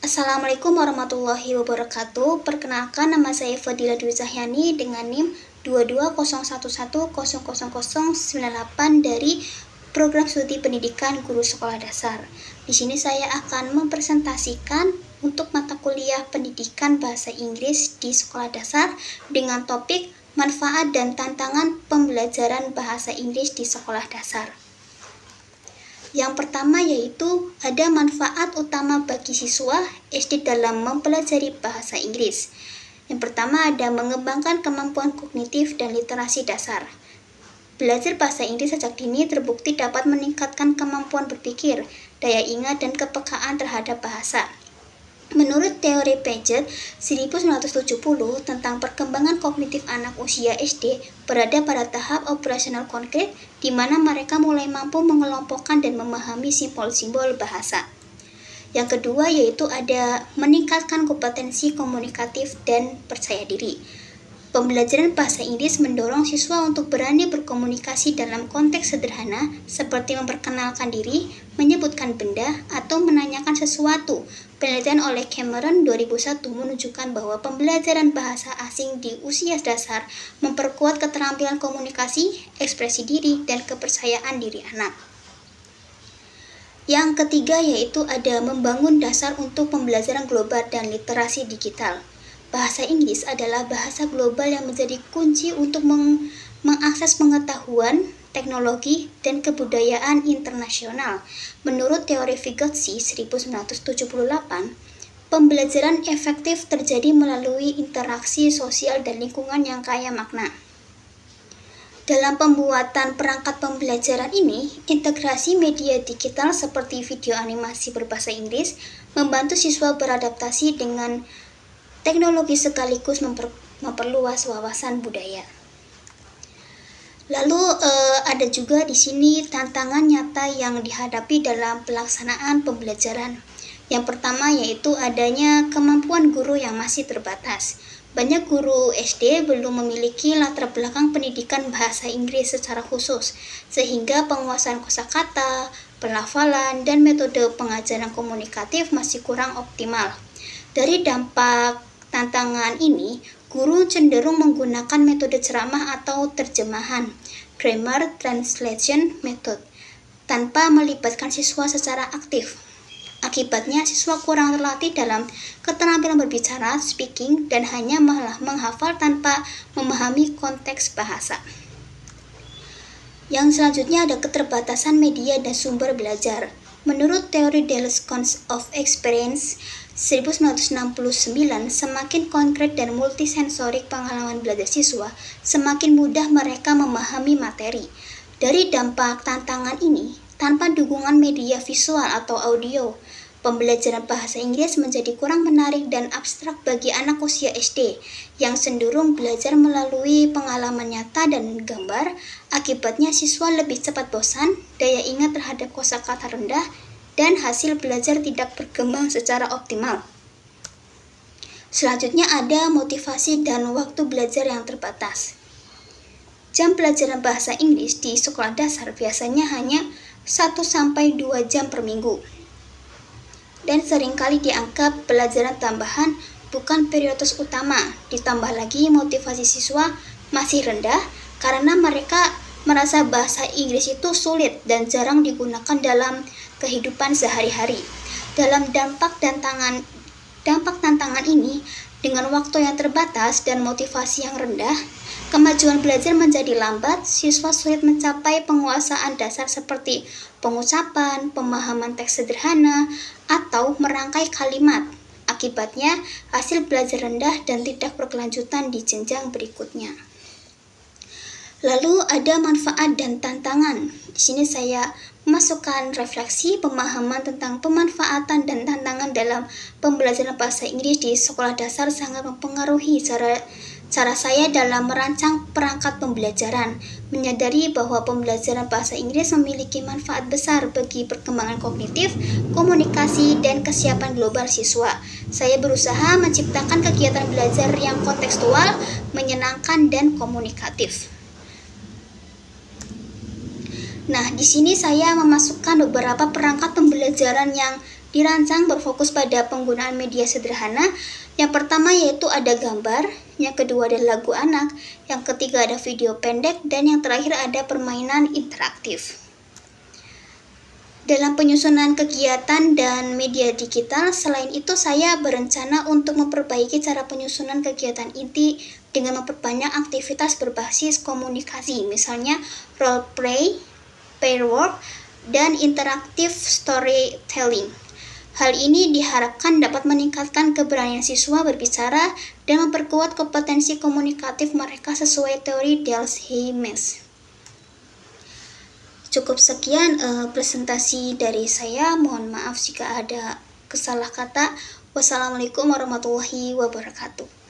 Assalamualaikum warahmatullahi wabarakatuh. Perkenalkan, nama saya Fadila Dwi Cahyani dengan NIM 2201100098 dari Program Studi Pendidikan Guru Sekolah Dasar. Di sini saya akan mempresentasikan untuk mata kuliah Pendidikan Bahasa Inggris di Sekolah Dasar dengan topik manfaat dan tantangan pembelajaran bahasa Inggris di sekolah dasar. Yang pertama yaitu ada manfaat utama bagi siswa SD dalam mempelajari bahasa Inggris. Yang pertama ada mengembangkan kemampuan kognitif dan literasi dasar. Belajar bahasa Inggris sejak dini terbukti dapat meningkatkan kemampuan berpikir, daya ingat, dan kepekaan terhadap bahasa. Menurut teori Paget 1970 tentang perkembangan kognitif anak usia SD berada pada tahap operasional konkret di mana mereka mulai mampu mengelompokkan dan memahami simbol-simbol bahasa. Yang kedua yaitu ada meningkatkan kompetensi komunikatif dan percaya diri. Pembelajaran bahasa Inggris mendorong siswa untuk berani berkomunikasi dalam konteks sederhana seperti memperkenalkan diri, menyebutkan benda, atau menanyakan sesuatu. Penelitian oleh Cameron 2001 menunjukkan bahwa pembelajaran bahasa asing di usia dasar memperkuat keterampilan komunikasi, ekspresi diri, dan kepercayaan diri anak. Yang ketiga yaitu ada membangun dasar untuk pembelajaran global dan literasi digital. Bahasa Inggris adalah bahasa global yang menjadi kunci untuk mengakses pengetahuan, teknologi, dan kebudayaan internasional. Menurut teori Vygotsky 1978, pembelajaran efektif terjadi melalui interaksi sosial dan lingkungan yang kaya makna. Dalam pembuatan perangkat pembelajaran ini, integrasi media digital seperti video animasi berbahasa Inggris membantu siswa beradaptasi dengan teknologi sekaligus memperluas wawasan budaya. Lalu ada juga di sini tantangan nyata yang dihadapi dalam pelaksanaan pembelajaran. Yang pertama yaitu adanya kemampuan guru yang masih terbatas. Banyak guru SD belum memiliki latar belakang pendidikan bahasa Inggris secara khusus, sehingga penguasaan kosakata, pelafalan, dan metode pengajaran komunikatif masih kurang optimal. Dari dampak tantangan ini, guru cenderung menggunakan metode ceramah atau terjemahan, grammar translation method, tanpa melibatkan siswa secara aktif. Akibatnya, siswa kurang terlatih dalam keterampilan berbicara, speaking, dan hanya menghafal tanpa memahami konteks bahasa. Yang selanjutnya ada keterbatasan media dan sumber belajar. Menurut teori Dulles Concepts of Experience 1969, semakin konkret dan multisensorik pengalaman belajar siswa, semakin mudah mereka memahami materi. Dari dampak tantangan ini, tanpa dukungan media visual atau audio, pembelajaran bahasa Inggris menjadi kurang menarik dan abstrak bagi anak usia SD yang cenderung belajar melalui pengalaman nyata dan gambar. Akibatnya siswa lebih cepat bosan, daya ingat terhadap kosakata rendah, dan hasil belajar tidak berkembang secara optimal. Selanjutnya ada motivasi dan waktu belajar yang terbatas. Jam pelajaran bahasa Inggris di sekolah dasar biasanya hanya 1-2 jam per minggu. Dan seringkali dianggap pelajaran tambahan bukan prioritas utama. Ditambah lagi motivasi siswa masih rendah karena mereka merasa bahasa Inggris itu sulit dan jarang digunakan dalam kehidupan sehari-hari. Dalam dampak tantangan ini, dengan waktu yang terbatas dan motivasi yang rendah, kemajuan belajar menjadi lambat, siswa sulit mencapai penguasaan dasar seperti pengucapan, pemahaman teks sederhana, atau merangkai kalimat. Akibatnya, hasil belajar rendah dan tidak berkelanjutan di jenjang berikutnya. Lalu ada manfaat dan tantangan. Di sini saya memasukkan refleksi pemahaman tentang pemanfaatan dan tantangan dalam pembelajaran bahasa Inggris di sekolah dasar sangat mempengaruhi cara saya dalam merancang perangkat pembelajaran. Menyadari bahwa pembelajaran bahasa Inggris memiliki manfaat besar bagi perkembangan kognitif, komunikasi, dan kesiapan global siswa. Saya berusaha menciptakan kegiatan belajar yang kontekstual, menyenangkan, dan komunikatif. Nah, di sini saya memasukkan beberapa perangkat pembelajaran yang dirancang berfokus pada penggunaan media sederhana. Yang pertama yaitu ada gambar, yang kedua ada lagu anak, yang ketiga ada video pendek, dan yang terakhir ada permainan interaktif. Dalam penyusunan kegiatan dan media digital, selain itu saya berencana untuk memperbaiki cara penyusunan kegiatan inti dengan memperbanyak aktivitas berbasis komunikasi, misalnya role play, pair work, dan interaktif storytelling. Hal ini diharapkan dapat meningkatkan keberanian siswa berbicara dan memperkuat kompetensi komunikatif mereka sesuai teori Dells-Heimes. Cukup sekian presentasi dari saya. Mohon maaf jika ada kesalah kata. Wassalamualaikum warahmatullahi wabarakatuh.